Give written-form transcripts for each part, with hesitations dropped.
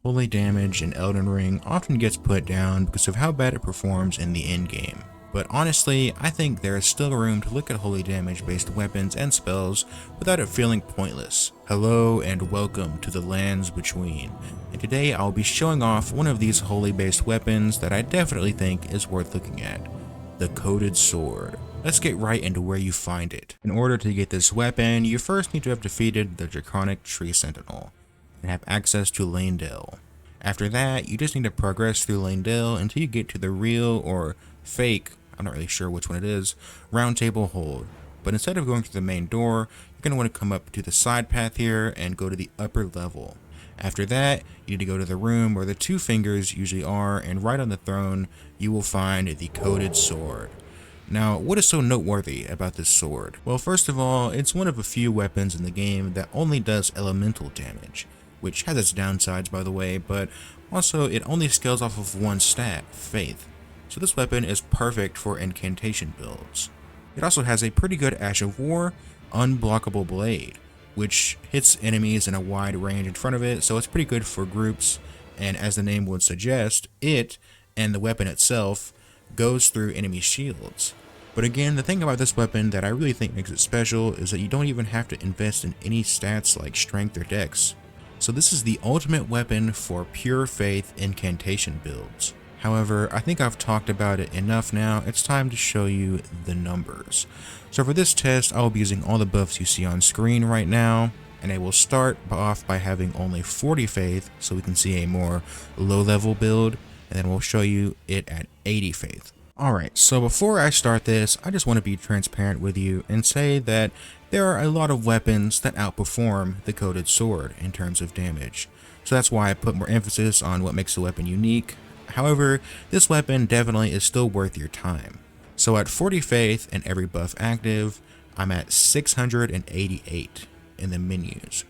Holy damage in Elden Ring often gets put down because of how bad it performs in the endgame. But honestly, I think there is still room to look at holy damage based weapons and spells without it feeling pointless. Hello and welcome to the lands between, and today I'll be showing off one of these holy based weapons that I definitely think is worth looking at, the Coated Sword. Let's get right into where you find it. In order to get this weapon, you first need to have defeated the Draconic Tree Sentinel and have access to Leyndell. After that, you just need to progress through Leyndell until you get to the real or fake, I'm not really sure which one it is, Round Table Hold. But instead of going through the main door, you're going to want to come up to the side path here and go to the upper level. After that, you need to go to the room where the two fingers usually are, and right on the throne, you will find the Coated Sword. Now, what is so noteworthy about this sword? Well, first of all, it's one of a few weapons in the game that only does elemental damage, which has its downsides by the way, but also it only scales off of one stat, Faith. So this weapon is perfect for incantation builds. It also has a pretty good Ash of War, unblockable blade, which hits enemies in a wide range in front of it, so it's pretty good for groups, and as the name would suggest, it, and the weapon itself, goes through enemy shields. But again, the thing about this weapon that I really think makes it special is that you don't even have to invest in any stats like strength or dex. So this is the ultimate weapon for pure faith incantation builds. However, I think I've talked about it enough now, it's time to show you the numbers. So for this test, I will be using all the buffs you see on screen right now, and I will start off by having only 40 faith so we can see a more low level build, and then we'll show you it at 80 faith. Alright, so before I start this, I just want to be transparent with you and say that there are a lot of weapons that outperform the Coated Sword in terms of damage. So that's why I put more emphasis on what makes the weapon unique. However, this weapon definitely is still worth your time. So at 40 faith and every buff active, I'm at 688 in the menus.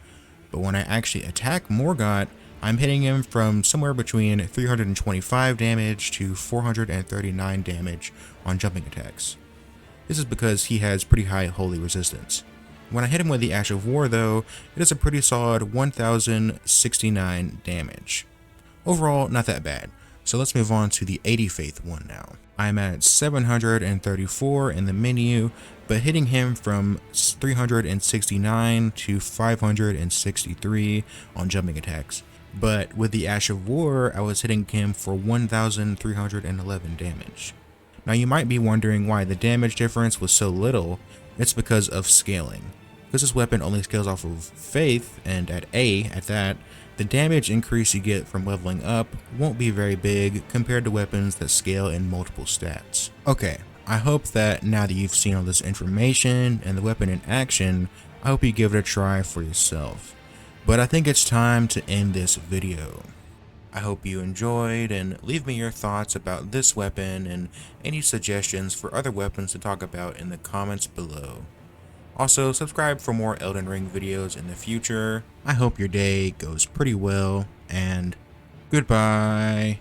But when I actually attack Morgott, I'm hitting him from somewhere between 325 damage to 439 damage on jumping attacks. This is because he has pretty high holy resistance. When I hit him with the Ash of War though, it is a pretty solid 1069 damage. Overall, not that bad. So let's move on to the 80 faith one now. I'm at 734 in the menu, but hitting him from 369 to 563 on jumping attacks. But with the Ash of War, I was hitting him for 1311 damage. Now you might be wondering why the damage difference was so little. It's because of scaling. Because this weapon only scales off of Faith, and at A at that, the damage increase you get from leveling up won't be very big compared to weapons that scale in multiple stats. Okay, I hope that now that you've seen all this information and the weapon in action, I hope you give it a try for yourself. But I think it's time to end this video. I hope you enjoyed, and leave me your thoughts about this weapon and any suggestions for other weapons to talk about in the comments below. Also, subscribe for more Elden Ring videos in the future. I hope your day goes pretty well, and goodbye.